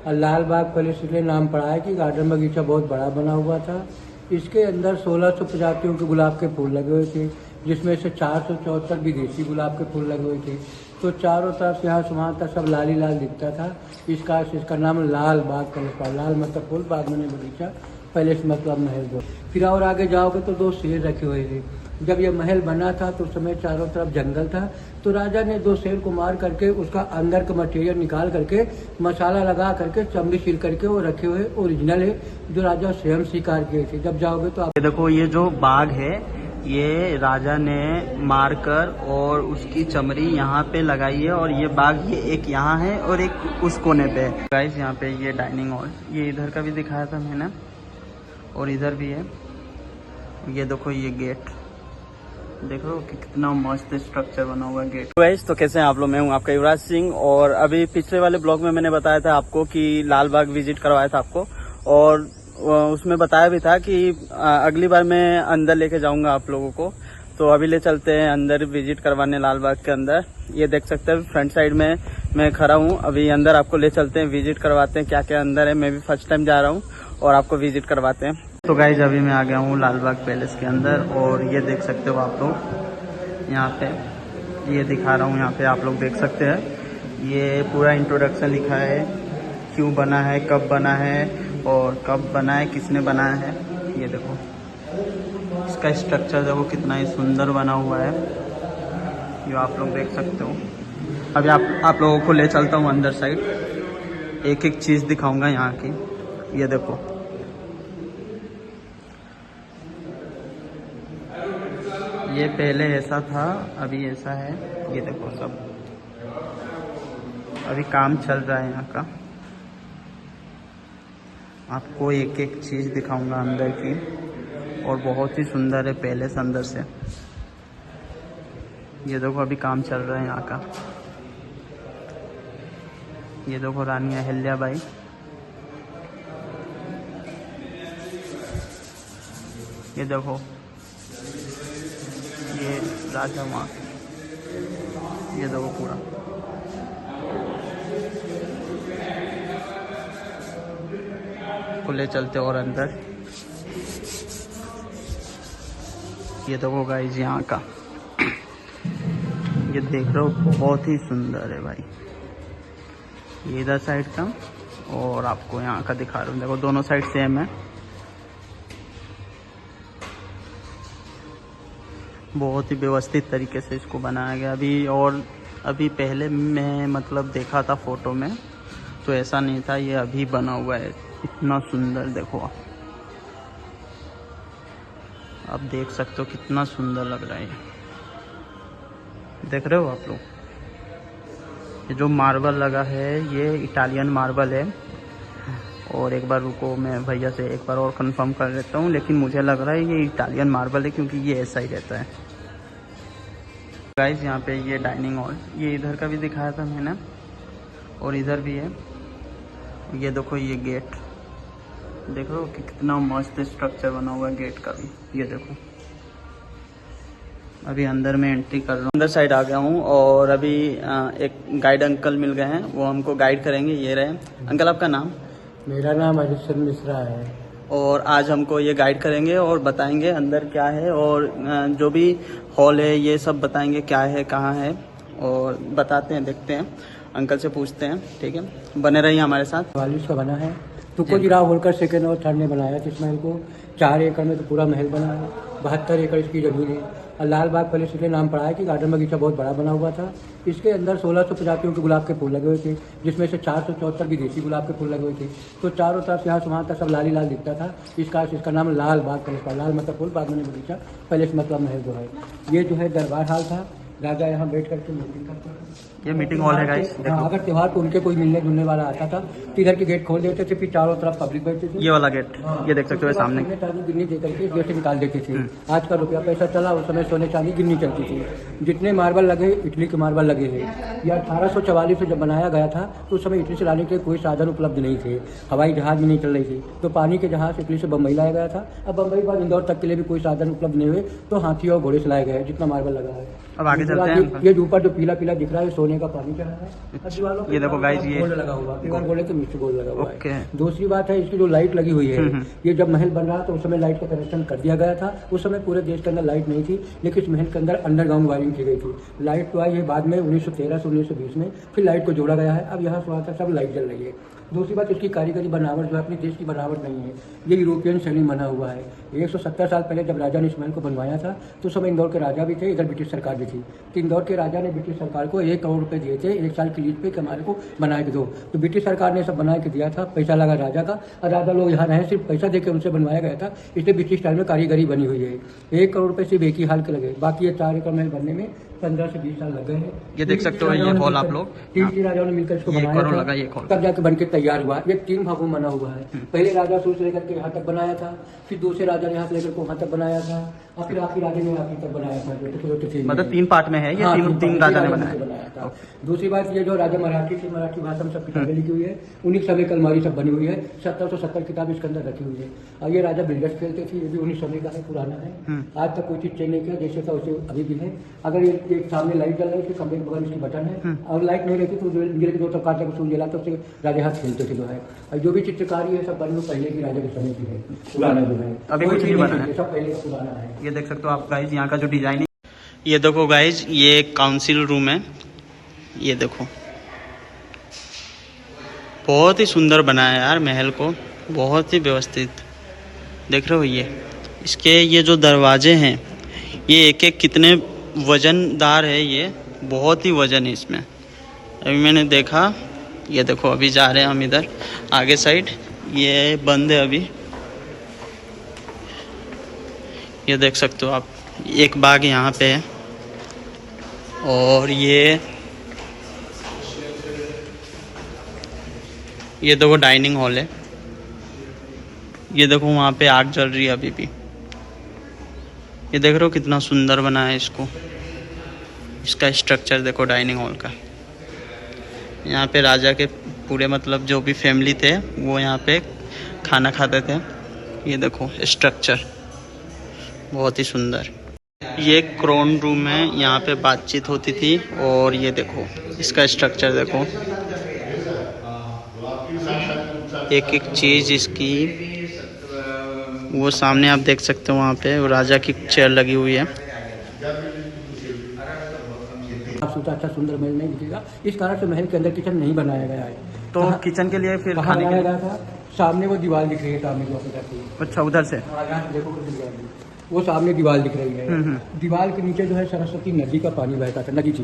और लाल बाग पैलेस इसलिए नाम पड़ा है कि गार्डन बगीचा बहुत बड़ा बना हुआ था। इसके अंदर 1600 प्रजातियों के गुलाब के फूल लगे हुए थे, जिसमें से 474 विदेशी गुलाब के फूल लगे हुए थे। तो चारों तरफ यहाँ से वहाँ तक सब लाल ही लाल दिखता था। इसका नाम लाल बाग पैलेस पड़ा। लाल मतलब फूल, बाग मैंने बगीचा, पैलेस मतलब महल। दो फिर और आगे जाओगे तो 2 शेर रखे हुए थे। जब यह महल बना था तो उस समय चारों तरफ जंगल था, तो राजा ने 2 शेर को मार करके उसका अंदर का मटेरियल निकाल करके मसाला लगा करके चमड़ी छील करके वो रखे हुए ओरिजिनल है, जो राजा स्वयं शिकार किए थे। जब जाओगे तो आप देखो, ये जो बाघ है ये राजा ने मारकर और उसकी चमड़ी यहाँ पे लगाई है, और ये बाघ ये एक यहाँ है और एक उस कोने पे है। गाइस यहाँ पे ये डाइनिंग हॉल, ये इधर का भी दिखाया था मैंने, और इधर भी है। ये देखो, ये गेट देखो कि कितना मस्त स्ट्रक्चर बना हुआ है गेट। गाइस तो कैसे हैं आप लोग? मैं हूं आपका युवराज सिंह, और अभी पिछले वाले ब्लॉग में मैंने बताया था आपको कि लाल बाग विजिट करवाया था आपको, और उसमें बताया भी था कि अगली बार मैं अंदर लेके जाऊंगा आप लोगों को। तो अभी ले चलते हैं अंदर विजिट करवाने लाल बाग के अंदर। ये देख सकते हैं फ्रंट साइड में मैं खड़ा हूँ। अभी अंदर आपको ले चलते हैं, विजिट करवाते हैं क्या क्या अंदर है। मैं भी फर्स्ट टाइम जा रहा हूँ और आपको विजिट करवाते हैं। तो गाइज अभी मैं आ गया हूँ लाल बाग पैलेस के अंदर, और ये देख सकते हो आप लोग यहाँ पे, ये दिखा रहा हूँ यहाँ पे आप लोग देख सकते हैं। ये पूरा इंट्रोडक्शन लिखा है, क्यों बना है, कब बना है, और कब बना है, किसने बनाया है। ये देखो इसका स्ट्रक्चर देखो कितना ही सुंदर बना हुआ है, ये आप लोग देख सकते हो। अभी आप लोगों को ले चलता हूँ अंदर साइड, एक एक चीज़ दिखाऊंगा यहाँ की। ये देखो, ये पहले ऐसा था, अभी ऐसा है। ये देखो सब अभी काम चल रहा है यहाँ का। आपको एक एक चीज़ दिखाऊंगा अंदर की, और बहुत ही सुंदर है पैलेस अंदर से। ये देखो अभी काम चल रहा है यहाँ का। ये देखो रानी अहिल्याबाई, ये देखो ये राजा वहाँ, ये देखो पूरा। को ले चलते और अंदर। ये देखो गाइस यहाँ का, ये देख रहे हो बहुत ही सुंदर है भाई। ये इधर साइड का, और आपको यहाँ का दिखा रहा हूँ। देखो दोनों साइड सेम है, बहुत ही व्यवस्थित तरीके से इसको बनाया गया। अभी पहले मैं मतलब देखा था फोटो में, तो ऐसा नहीं था, ये अभी बना हुआ है। इतना सुंदर देखो आप देख सकते हो कितना सुंदर लग रहा है। देख रहे हो आप लोग, ये जो मार्बल लगा है ये इटालियन मार्बल है। और एक बार रुको, मैं भैया से एक बार और कंफर्म कर लेता हूँ, लेकिन मुझे लग रहा है ये इटालियन मार्बल है, क्योंकि ये ऐसा ही रहता है। गाइस यहाँ पे ये डाइनिंग हॉल, ये इधर का भी दिखाया था मैंने, और इधर भी है। ये देखो, ये गेट देखो कि कितना मस्त स्ट्रक्चर बना हुआ है गेट का भी। ये देखो अभी अंदर में एंट्री कर रहा हूँ, अंदर साइड आ गया हूँ, और अभी एक गाइड अंकल मिल गए हैं, वो हमको गाइड करेंगे। ये रहे अंकल, आपका नाम? मेरा नाम हरिश्चंद्र मिश्रा है, और आज हमको ये गाइड करेंगे और बताएंगे अंदर क्या है, और जो भी हॉल है ये सब बताएंगे क्या है, कहाँ है, और बताते हैं, देखते हैं, अंकल से पूछते हैं। ठीक है, बने रहिए हमारे साथ। 44 का बना है। तुकोजीराव होलकर सेकेंड और थर्ड ने बनाया था इस महल को। 4 एकड़ में तो पूरा महल बना है, 72 एकड़ इसकी जमीन है। और लाल बाग पैलेस इसलिए नाम पड़ा है कि गार्डन बगीचा बहुत बड़ा बना हुआ था। इसके अंदर 1600 प्रजातियों के गुलाब के फूल लगे हुए थे, जिसमें से 474 विदेशी गुलाब के फूल लगे हुए थे। तो चारों तरफ यहाँ से वहाँ तक सब लाल ही लाल दिखता था। इसका नाम लाल बाग पैलेस पड़ा। लाल मतलब फूल, बाग मैंने बगीचा, पैलेस मतलब महल जो है। ये जो है दरबार हाल था, राजा यहाँ बैठ करके मीटिंग करते थे। ये मीटिंग हॉल है गाइस। हाँ, अगर त्योहार को उनके कोई मिलने जुलने वाला आता था तो इधर के गेट खोल देते थे, फिर चारों तरफ पब्लिक बैठते थे। ये वाला गेट, ये देख सकते हो सामने, चांदी गिन्नी दे करके गेट से निकाल देते थे। आज का रुपया पैसा चला, उस समय सोने चांदी गिन्नी चलती थी। जितने मार्बल लगे, इटली के मार्बल लगे हैं। यह 1844 से जब बनाया गया था तो उस समय इटली से लाने के कोई साधन उपलब्ध नहीं थे, हवाई जहाज भी नहीं चल रही थी, तो पानी के जहाज इटली से बम्बई लाया गया था। अब बम्बई बाद इंदौर तक के लिए भी कोई साधन उपलब्ध नहीं हुए, तो हाथी और घोड़े से लाए गए, जितना मार्बल लगा है। अब आगे चलते हैं अंकल। ये ऊपर जो पीला पीला दिख रहा है सोने का पानी चढ़ा है। और दीवारों पे ये देखो गाइस, ये गोल्ड लगा हुआ है, बोले तो मिस्टर गोल्ड लगा हुआ ओके। है। दूसरी बात है इसकी जो लाइट लगी हुई है, ये जब महल बन रहा तो उस समय लाइट का कनेक्शन कर दिया गया था। उस समय पूरे देश के अंदर लाइट नहीं थी, लेकिन इस महल के अंदर अंडरग्राउंड वायरिंग की गई थी। लाइट तो आई है बाद में 1913 से 1920 में, फिर लाइट को जोड़ा गया है। अब यहाँ से सब लाइट जल रही है। दूसरी बात, इसकी कारीगरी बनावट जो है अपने देश की बनावट नहीं है, ये यूरोपियन शैली में बना हुआ है। 170 साल पहले जब राजा ने इस महल को बनवाया था तो उस समय इंदौर के राजा भी थे, इधर ब्रिटिश सरकार भी थी। तो इंदौर के राजा ने ब्रिटिश सरकार को 1 करोड़ रुपए दिए थे 1 साल की लीज पे कि हमारे को बना के दो। तो ब्रिटिश सरकार ने सब बना के दिया था, पैसा लगा राजा का, और राजा लोग यहाँ रहे, सिर्फ पैसा देकर उनसे बनवाया गया था। इसलिए ब्रिटिश टाइम में कारीगरी बनी हुई है। 1 करोड़ रुपए सिर्फ एक ही हाल के लगे, बाकी ये 4 एकड़ महल बनने में 15 से 20 साल लग गए हैं। ये देख सकते हो, ये हॉल आप लोग 3 राजाओं ने मिलकर इसको बनाया था, तब जाके बनके तैयार हुआ। ये 3 भागों में बना हुआ है। पहले राजा शुरू से लेकर के यहाँ तक बनाया था, फिर दूसरे राजा ने यहाँ से लेकर के वहाँ तक बनाया था, और फिर आखिर राजा ने आखिर तक बनाया था। मतलब 3 पार्ट में है ये। हाँ, 3 राजा ने बनाया था। दूसरी बात, ये जो राजा मराठी थी, मराठी भाषा में सब किताबें लिखी हुई है, उन्हीं समय कलमारी सब बनी हुई है। 1770 किताब इसके अंदर रखी हुई है। और ये राजा बिल्डर्स खेलते थे, ये भी उन्हीं समय का है, पुराना है। आज तक कोई चीज चेंज नहीं किया, जैसे था वैसे अभी भी है। अगर ये सामने लाइट जल रही है, कमरे के बगल इसकी बटन है, और लाइट नहीं रहती तो जो तो कांच सूर्य जला तो उससे राजा हाथ खेलते थे जो है। और जो भी चित्रकारी है सब बनी पहले की राजा के समय की है, पुराना जो है, अभी कुछ नहीं बना है, सब पहले का पुराना है। ये देख सकते हो आप गाइज यहाँ का जो डिजाइन है। ये देखो गाइज, ये काउंसिल रूम है। ये देखो बहुत ही सुंदर बनाया यार महल को, बहुत ही व्यवस्थित। देख रहे हो ये इसके ये जो दरवाजे हैं, ये एक एक कितने वजनदार है, ये बहुत ही वजन है इसमें। अभी मैंने देखा, ये देखो अभी जा रहे हैं हम इधर आगे साइड, ये बंद है अभी। ये देख सकते हो आप, एक बाग यहाँ पे है, और ये देखो डाइनिंग हॉल है। ये देखो वहाँ पे आग जल रही है अभी भी। ये देख रहे हो कितना सुंदर बना है इसको, इसका स्ट्रक्चर देखो डाइनिंग हॉल का। यहाँ पे राजा के पूरे मतलब जो भी फैमिली थे वो यहाँ पे खाना खाते थे। ये देखो स्ट्रक्चर बहुत ही सुंदर। ये क्रोन रूम है, यहाँ पे बातचीत होती थी। और ये देखो इसका स्ट्रक्चर देखो, एक एक चीज़ इसकी। वो सामने आप देख सकते हो, वहाँ पे वो राजा की चेयर लगी हुई है। अच्छा सुंदर महल नहीं दिखेगा, इस कारण से महल के अंदर किचन नहीं बनाया गया है। तो किचन के लिए फिर खाने के लिए था, सामने वो दीवार दिख रही है, सामने जो अच्छा उधर से देखो वो सामने दीवार दिख रही है। दीवार के नीचे जो है सरस्वती नदी का पानी बहता था, नदी थी।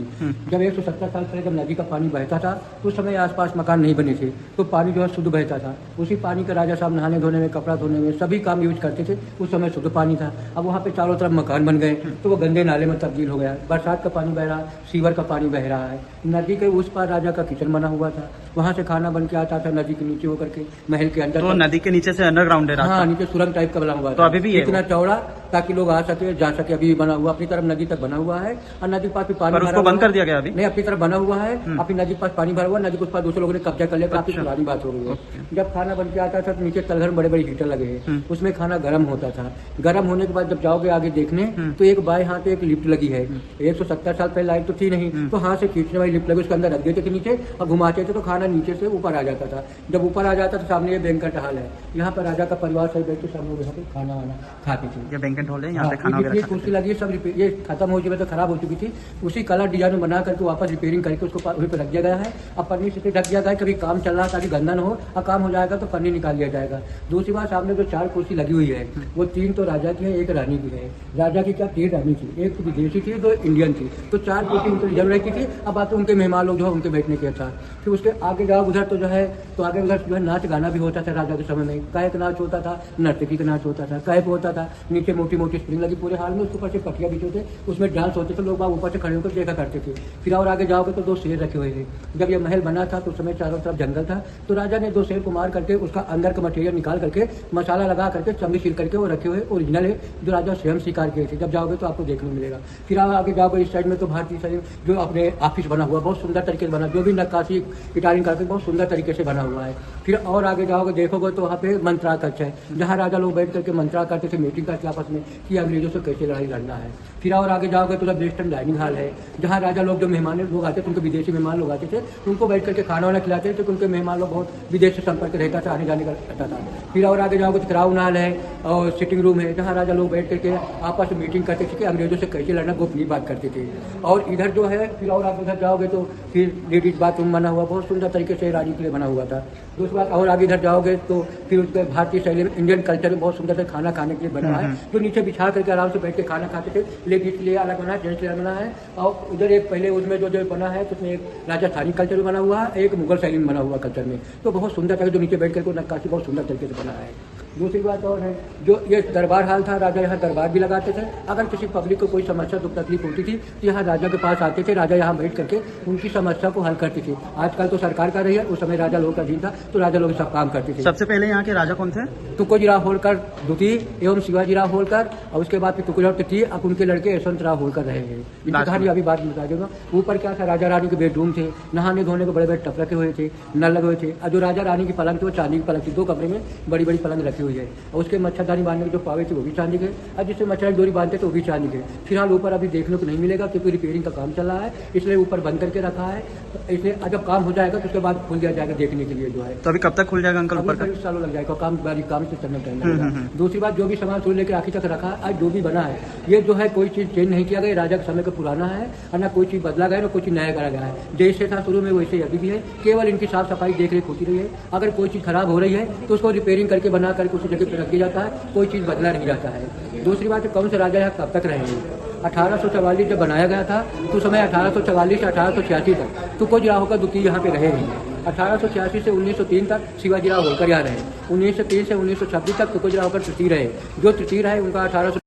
जब 170 साल पहले जब नदी का पानी बहता था तो उस समय आसपास मकान नहीं बने थे, तो पानी जो है शुद्ध बहता था। उसी पानी का राजा साहब नहाने धोने में, कपड़ा धोने में, सभी काम यूज करते थे। उस समय शुद्ध पानी था। अब वहाँ पे चारों तरफ मकान बन गए तो वो गंदे नाले में तब्दील हो गया। बरसात का पानी बह रहा, सीवर का पानी बह रहा है। नदी के उस पार राजा का किचन बना हुआ था, वहाँ से खाना बन के आता था नदी के नीचे होकर के महल के अंदर। तो नदी के नीचे से अंडरग्राउंड है? हाँ, नीचे सुरंग टाइप का बना हुआ तो अभी भी इतना चौड़ा ताकि लोग आ सके जा सके, अभी भी बना हुआ। अपनी तरफ नदी तक बना हुआ है, और नदी के पास भी पानी, पर उसको बंद कर दिया गया अभी? नहीं, अपनी तरफ बना हुआ है। अपनी नदी के पास पानी भरा हुआ, नदी के उस पास दूसरे लोगों ने कब्जा कर लिया। काफी पुरानी बात हो गई है। जब खाना बन के आता था तो नीचे तलघर में बड़े बड़े हीटर लगे हैं, उसमें खाना गर्म होता था। गर्म होने के बाद जब जाओगे आगे देखने तो एक बाएं हाथ एक लिफ्ट लगी है। 170 साल पहले लाइट तो थी नहीं, तो हाथ से खींचने वाली लिफ्ट लगी, उसके अंदर रख देते थे नीचे और घुमाते थे तो खाना नीचे से ऊपर आ जाता था। जब ऊपर आ जाता था सामने ये बैंकेट हॉल है, यहाँ पर राजा का परिवार सही बैठ के सब लोग यहाँ पे खाना वाना खाते थे। ये बैंकेट हॉल है, यहाँ पे खाना ये कुर्सी लगी, सब ये खत्म हो चुकी, तो खराब हो चुकी थी। उसी कलर डिजाइन में बना करके वापस रिपेयरिंग करके उसको वहीं पे रख दिया गया है। अब पन्नी से ढक दिया गया है, कभी काम चल रहा है ताकि गंदा न हो, और काम हो जाएगा तो पन्नी निकाल दिया जाएगा। दूसरी बात, सामने जो 4 कुर्सी लगी हुई है वो 3 तो राजा की है, 1 रानी की है। राजा की क्या 3 रानी थी, 1 तो विदेशी थी, 2 इंडियन थी, तो 4 कुर्सी उनकी रिजर्व रखी थी। अब बात उनके मेहमान लोग जो है उनके बैठने के था। फिर उसके आगे जाओ उधर तो जो है, तो आगे उधर जो है नाच गाना भी होता था राजा के समय में। कैक नाच होता था, नर्तकी का नाच होता था, कैप होता था, नीचे मोटी मोटी स्प्रिंग लगी पूरे हाल में, उसके ऊपर से पटिया बिछे थे, उसमें डांस होते थे, लोग बाग ऊपर से खड़े होकर देखा करते थे। फिर और आगे जाओगे तो 2 शेर रखे हुए थे। जब ये महल बना था तो उस समय चारों तरफ जंगल था, तो राजा ने 2 शेर को मार करके उसका अंदर का मटेरियल निकाल करके मसाला लगा करके चमड़ी सील करके वो रखे हुए ओरिजिनल है, जो राजा स्वयं शिकार किए थे। जब जाओगे तो आपको देखने को मिलेगा। फिर आगे जाओगे इस साइड में तो भारतीय सैनिक जो अपने ऑफिस बना हुआ, बहुत सुंदर तरीके से बना, जो भी नक्काशी इटालियन करके बहुत सुंदर तरीके से बना हुआ है। फिर और आगे जाओगे देखोगे तो वहाँ पे मंत्रा कक्ष है, जहाँ राजा लोग बैठ करके मंत्रा करते थे, मीटिंग करते आपस में। में कि अंग्रेजों से कैसे लड़ाई लड़ना है। फिर और आगे जाओगे तो वेस्टर्न डाइनिंग हॉल है, जहाँ राजा लोग जो मेहमान लोग आते थे, उनको विदेशी मेहमान लोग आते थे, उनको बैठ करके खाना वाना खिलाते थे, उनके मेहमान लोग बहुत विदेश से संपर्क रहता था, आने जाने का रहता था। फिर और आगे जाओगे तो क्राउन हॉल है और सिटिंग रूम है, जहाँ राजा लोग बैठ करके आपस में मीटिंग करते थे कि अंग्रेजों से कैसे लड़ना, गोपनीय बात करते थे। और इधर जो है फिर और आप उधर जाओगे तो फिर लेडीज बाथरूम बना हुआ, बहुत सुंदर तरीके से रानी के लिए बना हुआ था। दूसरी बात और आगे इधर जाओगे तो फिर उसके भारतीय शैली में इंडियन कल्चर में बहुत सुंदर से खाना खाने के लिए बना है, जो नीचे बिछा करके आराम से बैठ के खाना खाते थे। लेडीज के लिए अलग बना है, जेंट्स के लिए बना है। और उधर एक पहले उसमें जो बना है तो उसमें एक राजस्थानी कल्चर में बना हुआ है, एक मुगल शैली में बना हुआ कल्चर में, तो बहुत सुंदर तरीके जो नीचे बैठ करके नक्काशी बहुत सुंदर तरीके से बना है। दूसरी बात और है, जो ये दरबार हाल था, राजा यहाँ दरबार भी लगाते थे। अगर किसी पब्लिक को कोई समस्या दुख तकलीफ होती थी तो यहाँ राजा के पास आते थे, राजा यहाँ बैठ करके उनकी समस्या को हल करते थे। आजकल तो सरकार कर रही है, उस समय राजा लोग का अधीन था तो राजा लोग सब काम करते थे। सबसे पहले यहाँ के राजा कौन थे? तुकोजीराव होलकर द्वितीय एवं शिवाजीराव होलकर, और उसके बाद फिर तुकोजीराव तृतीय, अब उनके लड़के यशवंतराव होलकर रहे हैं। इनकी कहानी अभी बाद में बता दूंगा। ऊपर क्या था, राजा रानी के बेडरूम थे, नहाने धोने के बड़े बड़े टप रखे हुए थे, नल लगे हुए थे। और जो राजा रानी की पलंग थी वो चांदी की पलंग थी, 2 कमरे में बड़ी बड़ी पलंग रखी हुई है। और उसके मच्छरदानी बांधने के जो पावे थे वो भी चांदी के, और जिससे मच्छर की डोरी बांधते थे वो भी चांदी के। फिलहाल ऊपर अभी देखने को नहीं मिलेगा क्योंकि रिपेयरिंग का काम चल रहा है, इसलिए ऊपर बंद करके रखा है। इसलिए जब काम हो जाएगा तो उसके बाद खुल दिया जाएगा देखने के लिए जो है। तो अभी कब तक खुल जाएगा अंकल? ऊपर करीब सालों लग जाएगा, काम बारीक काम से चलने टाइम लगेगा। दूसरी बात, जो भी सामान शुरू लेकर आखिर तक रखा है, आज जो भी बना है ये जो है कोई चीज़ चेंज नहीं किया गया, राजा के समय का पुराना है, और ना कोई चीज़ बदला गया ना कोई चीज़ नया करा गया है। जैसे था शुरू में वैसे अभी भी है, केवल इनकी साफ सफाई देख रेख होती रही है। अगर कोई चीज़ खराब हो रही है तो उसको रिपेयरिंग करके बना करके उसी जगह पर रख दिया जाता है, कोई चीज़ बदला नहीं जाता है। दूसरी बात, कौन से राजा यहाँ कब तक रहेंगे? 1844 जब बनाया गया था तो समय 1844 से 1886 तक तुकोजीराव होलकर द्वितीय यहाँ पे रहे हैं। 1886 से 1903 तक शिवाजीराव होलकर यहाँ रहे। 1903 से 1926 तक तुकोजीराव होलकर तृतीय रहे। जो तृतीय रहे उनका 1800।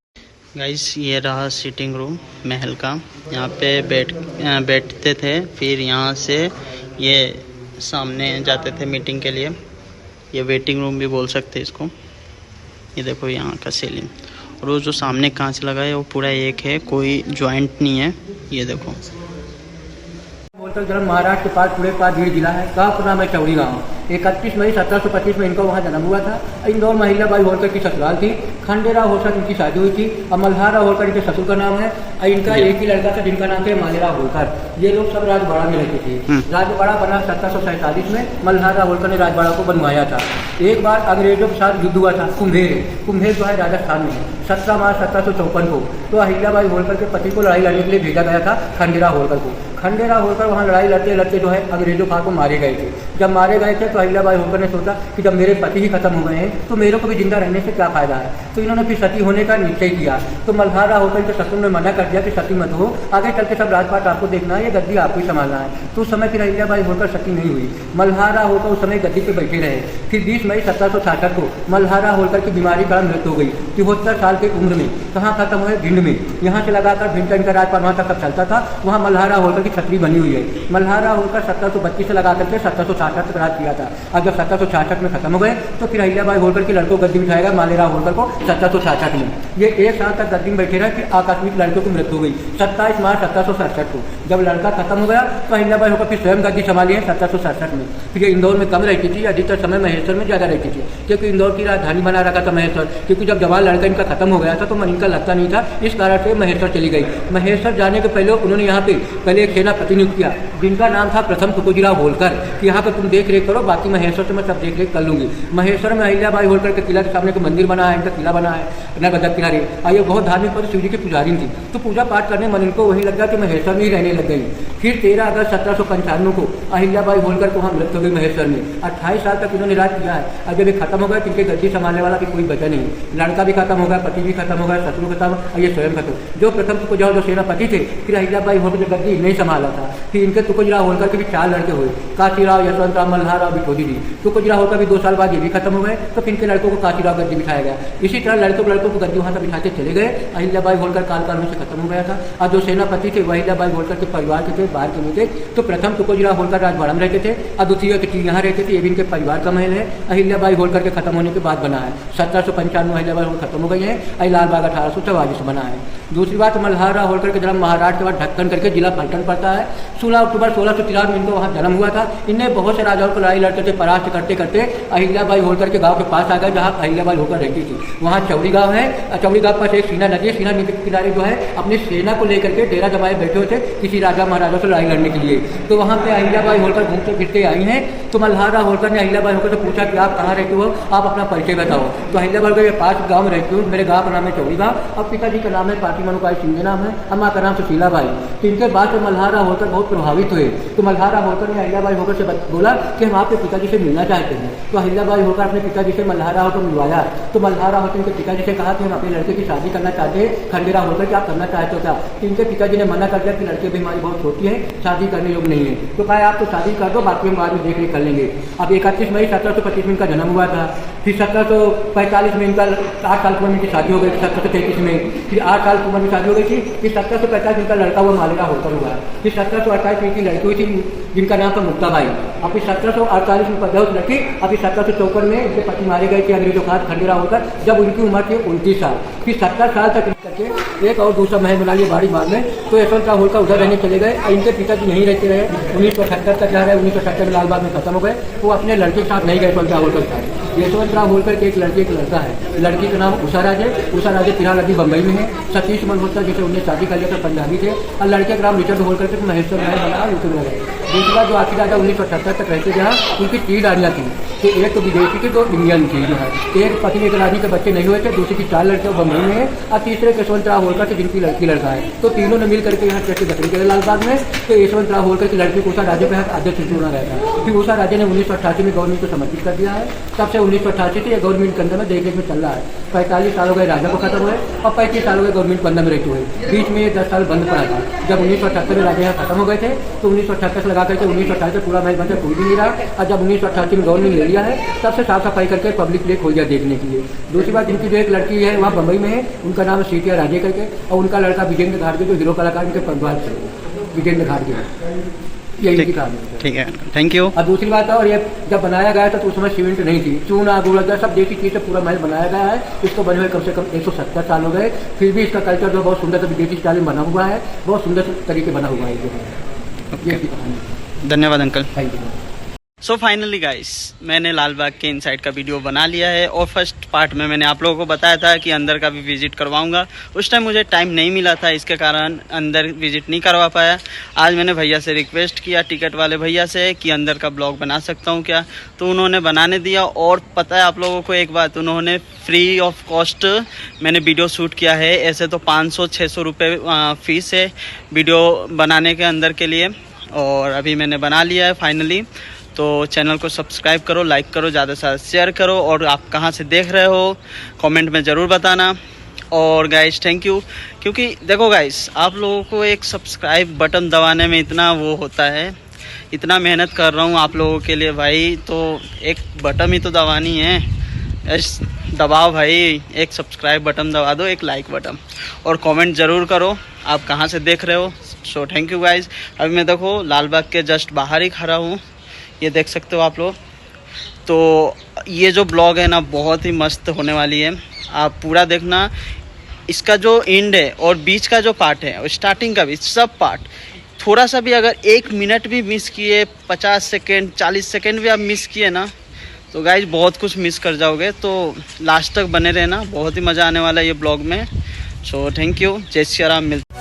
गाइस, ये रहा सिटिंग रूम महल का। यहाँ पे बैठते थे, फिर यहाँ से ये सामने जाते थे मीटिंग के लिए। ये वेटिंग रूम भी बोल सकते हैं इसको। ये देखो यहाँ का सीलिंग, और वो जो सामने कांच लगा है वो पूरा एक है, कोई जॉइंट नहीं है। ये देखो, होलकर जन्म महाराष्ट्र के पास पूरे पास भीड़ जिला है, गाँव का नाम है चौड़ी गाँव। 31 मई 1725 में इनका वहाँ जन्म हुआ था। इंदौर महिलाबाई होलकर की ससुराल थी। खंडेराव होलकर इनकी शादी हुई थी, और मल्हारराव होलकर इनके ससुर का नाम है। और इनका एक ही लड़का था जिनका नाम था मालेराव होलकर। ये लोग सब राजवाड़ा में रहते थे। राजवाड़ा बना 1747 में, मल्हारराव होलकर ने राजवाड़ा को बनवाया था। एक बार अंग्रेजों के साथ युद्ध हुआ था, कुम्भेर जो है राजस्थान में, 17 मार्च 1754 को। तो अहिल्याबाई होलकर के पति को लड़ाई लड़ने के लिए भेजा गया था खंडेराव होलकर को। खंडेराव होलकर वहाँ लड़ाई लड़ते लड़ते जो है अंग्रेजों को मारे गए थे। जब मारे गए थे तो अहिल्याबाई होलकर ने सोचा कि जब मेरे पति ही खत्म हो गए हैं तो मेरे को भी जिंदा रहने से क्या फायदा है। तो इन्होंने फिर सती होने का निश्चय किया। तो मल्हारराव होलकर के ससुर ने मना कर दिया कि सती मत हो, आगे चल के सब राजपाट आपको देखना है, ये गद्दी आपको ही संभालना है। तो उस समय फिर अहिल्याबाई होलकर सती नहीं हुई। मल्हारराव होलकर उस समय गद्दी पर बैठे रहे। फिर 20 मई 1766 को मल्हारराव होलकर की बीमारी का मृत्यु हो गई। 74 साल की उम्र में। कहाँ खत्म हुए? भिंड में। यहाँ से लगाकर भिंड का इनका राजपाट वहाँ तक चलता था। वहाँ मल्हारराव होलकर की छतरी बनी हुई है। मल्हारराव होलकर 1732 से लगा करके 1766 तक राज किया था। अब जब 1766 में खत्म हो गए तो फिर अहिल्याबाई होलकर के लड़कों को गद्दी बिठाएगा मालेराव होलकर को 1766 में। ये 1 साल तक गद्दी में बैठे रहे, फिर आकस्मिक लड़कों की मृत्यु हो गई 27 मार्च 1767 को। जब लड़का खत्म हो गया तो अहिल्याबाई होलकर फिर स्वयं गद्दी संभाली है 1767 में। फिर ये इंदौर में कम रहती थी, अधिकतर समय महेश्वर में ज़्यादा रहती थी, क्योंकि इंदौर की राजधानी बना रखा था महेश्वर। क्योंकि जब जवान लड़का इनका खत्म हो गया था तो मन इनका लगता नहीं था, इस कारण से महेश्वर चली गई। महेश्वर जाने के पहले उन्होंने यहाँ पे पहले एक सेनापति नियुक्त किया जिनका नाम था प्रथम तुकोजीराव होलकर, कि यहाँ पे तुम देख रेख करो, बाकी महेश्वर से मैं सब देख रेख कर लूंगी। महेश्वर में अहिल्याबाई होलकर के किला के सामने का मंदिर बना है, इनका किला बना है नर्मदा किनारे। और ये बहुत धार्मिक पद शिव जी की पुजारी थी, तो पूजा पाठ करने मन इनको वहीं लग गया कि महेश्वर में ही रहने लग गई। फिर 13 अगस्त 1795 को अहिल्याबाई होलकर को वहाँ मृत्यु हो गई महेश्वर में। 28 साल तक इन्होंने राज किया है। और जब ये खत्म हो गया तो इनके गद्दी संभालने वाला भी कोई बचा नहीं। लड़का भी खत्म हो गया, पति भी खत्म हो गया, शत्रु खत्म, और ये स्वयं खत्म। जो प्रथम तुकोजीराव जो सेनापति थे, फिर अहिल्याबाई होलकर जो गद्दी नहीं संभाला था। फिर इनके तुकोजीराव होलकर के भी 4 लड़के हुए, काशीराव, यशवंतराव, मल्हारराव, बिठोजी जी। तुकोजीराव होलकर भी 2 साल बाद ये भी खत्म हो गए, तो फिर इनके लड़कों को काशीराव गद्दी बिठाया गया। इसी तरह लड़कों को गद्दी वहाँ से बिठाते चले गए। अहिल्याबाई होलकर काल में से खत्म हो गया था। और जो सेनापति थे वह अहिल्याबाई होलकर के परिवार के थे, बाहर के नहीं थे। तो प्रथम तुकोजीराव होलकर राजवाड़ा में रहते थे, और द्वितीय यहाँ रहते थे। ये भी इनके परिवार का महल है। अहिल्याबाई होलकर के खत्म होने के बाद बना है। 1795 में अहिल्याबाई होलकर खत्म हो गई है। लाल बाग 1844 बना है। दूसरी बात, मल्हारराव होलकर के जन्म महाराष्ट्र के बाद ढक्कन करके जिला पलटन पड़ता है। 16 अक्टूबर 1693 में इनको वहाँ जन्म हुआ था। इनने बहुत से राजाओं को लड़ाई लड़ चलते थे परास्त करते करते अहिल्याबाई होलकर के गांव के पास आ गए जहाँ अहिल्याबाई होलकर रहती थी। वहाँ चौड़ी गांव है, चौड़ी गांव पर एक सीना नदी है। सीना नदी के किनारे जो है अपनी सेना को लेकर के डेरा जमाए बैठे हुए थे किसी राजा महाराजा से लड़ाई लड़ने के लिए। तो वहाँ पे अहिल्याबाई होलकर घूमते फिरते आई हैं। तो मल्हारा होलकर ने अहिल्याबाई होलकर से पूछा कि आप कहाँ रहते हो, आप अपना परिचय बताओ। तो अहिल्याबाई होलकर के पास गाँव में रहती हूँ, मेरे गाँव का नाम है चौड़ी गाँव, और पिताजी का नाम है पाटी मनुकाई सिंह नाम है, अम्मा का नाम सुशीलाबाई। तो इनके बाद तो मल्हारा होलकर बहुत प्रभावित हुए। तो मल्हारा होलकर ने अहिल्याबाई होलकर से बोला कि हम आपके पिताजी से मिलना चाहते हैं। तो अहिल्याबाई होलकर अपने पिताजी से मल्हारा होलकर मिलवाया। तो मल्हारा होलकर के पिताजी से कहा कि हम अपने लड़के की शादी करना चाहते हैं। खंडेरा होलकर क्या करना चाहते हो क्या? तो इनके पिताजी ने मना कर दिया कि लड़के भी हमारी बहुत छोटी है, शादी करने योग्य नहीं है। तो कहा आप तो शादी कर दो, बाकी हम बाद में देख रेख कर लेंगे। अब 31 मई 1725 में इनका जन्म हुआ था। फिर 1745 में इनका 8 साल की उम्र में इनकी शादी हो गई। 1733 में फिर 8 साल की उम्र में शादी हो गई थी। फिर 1750 इनका लड़का हुआ मालेगा होलकर हुआ। फिर 1728 में इनकी लड़की हुई थी जिनका नाम था मुक्ताबाई। अब फिर 1748 में पैदा हुई लड़की। अभी 1754 में इनके पति मारे गए थे अंग्रेजों के हाथ खंडेरा होकर, जब उनकी उम्र थी 29 साल। फिर 70 साल तक करके एक और दूसरा महल बना लिया बाड़ी बाग में। तो यशवंतराव होलकर उधर रहने चले गए। इनके पिताजी यहीं रहते रहे, 1978 तक रह रहे। 1970 में लाल बाग में खत्म हो गए। वो अपने लड़के के साथ नहीं गए यशवंतराव होलकर के साथ। यशवंतराव होलकर के एक लड़की एक लड़का है। लड़की का नाम उषा राजे। उषा राजे फिलहाल अभी बम्बई में है। सतीश मल्होत्रा जैसे उन्हें शादी कर लिया था, पंजाबी थे। और लड़के का नाम रिचर्ड होलकर के महेश्वर महल बना उतर गए। दूसरा जो आखिर राजा 1978 तक रहते जहाँ उनकी 3 रानियाँ थी। तो एक तो विदेशी थी, 2 इंडियन थी जो है। एक पत्नी एक रानी के बच्चे नहीं हुए थे, दूसरी की 4 लड़के बम्बई में है, और तीसरे यशवंतराव होलकर से जिनकी लड़की लड़का है। तो तीनों ने मिल करके यहाँ चर्चे बकरी के लाल बाग में। तो यशवंतराव होलकर की लड़की को उषा राजे के हाथ आदेश चुना रहता। फिर उषा राजे ने 1988 में गवर्नमेंट को समर्पित कर दिया है। तब से 1988 से गवर्नमेंट के अंदर में देख रेख में चल रहा है। 45 साल हो गए राजा को खत्म हुए, और 35 साल हो गए गवर्नमेंट बंद में रहते हुए। बीच में 10 साल बंद पड़ा था। जब 1978 में राजा यहाँ खत्म हो गए थे, तो 1978 से लगा करके 1988 पूरा महल बनकर कोई भी नहीं रहा। और जब 1988 में गवर्नमेंट ले लिया है, तब से साफ सफाई करके पब्लिक ले खोल दिया देखने के लिए। दूसरी बात, इनकी जो एक लड़की है वहाँ बम्बई में है, उनका नाम है सीटिया राजे करके, और उनका लड़का विजेंद्र घाटगे जो हीरो कलाकार इनके परिवार से विजेंद्र घाटगे। यही कहानी। ठीक है, थैंक यू। और दूसरी बात, और ये जब बनाया गया था तो उस समय सीमेंट नहीं थी, चूना गुड़ा सब देसी चीज़ से पूरा महल बनाया गया है। इसको बने हुए कम से कम 170 साल हो गए। फिर भी इसका कल्चर जो बहुत सुंदर विदेशी स्टाइल में बना हुआ है, बहुत सुंदर तरीके बना हुआ है ये कहानी। धन्यवाद uncle. Thank you. So finally guys, मैंने लाल बाग के इनसाइड का वीडियो बना लिया है। और फर्स्ट पार्ट में मैंने आप लोगों को बताया था कि अंदर का भी विजिट करवाऊंगा। उस टाइम मुझे टाइम नहीं मिला था, इसके कारण अंदर विजिट नहीं करवा पाया। आज मैंने भैया से रिक्वेस्ट किया, टिकट वाले भैया से, कि अंदर का ब्लॉग बना सकता हूं क्या, तो उन्होंने बनाने दिया। और पता है आप लोगों को एक बात, उन्होंने फ्री ऑफ कॉस्ट मैंने वीडियो शूट किया है। ऐसे तो 500-600 रुपये फ़ीस है वीडियो बनाने के अंदर के लिए, और अभी मैंने बना लिया है फाइनली। तो चैनल को सब्सक्राइब करो, लाइक करो, ज़्यादा से ज़्यादा शेयर करो, और आप कहाँ से देख रहे हो कमेंट में ज़रूर बताना। और गाइस थैंक यू, क्योंकि देखो गाइस, आप लोगों को एक सब्सक्राइब बटन दबाने में इतना वो होता है, इतना मेहनत कर रहा हूँ आप लोगों के लिए भाई, तो एक बटन ही तो दबानी है। इस दबाओ भाई, एक सब्सक्राइब बटन दबा दो, एक लाइक बटन, और कमेंट ज़रूर करो आप कहाँ से देख रहे हो। So thank you guys. अभी मैं देखो लाल बाग के जस्ट बाहर ही खड़ा हूँ, ये देख सकते हो आप लोग। तो ये जो ब्लॉग है ना, बहुत ही मस्त होने वाली है, आप पूरा देखना। इसका जो एंड है और बीच का जो पार्ट है और स्टार्टिंग का भी, सब पार्ट, थोड़ा सा भी अगर 1 मिनट भी मिस किए, 50 सेकेंड 40 सेकेंड भी आप मिस किए ना, तो गाइज बहुत कुछ मिस कर जाओगे। तो लास्ट तक बने रहना, बहुत ही मज़ा आने वाला है ये ब्लॉग में। सो थैंक यू, जय श्री राम। मिलते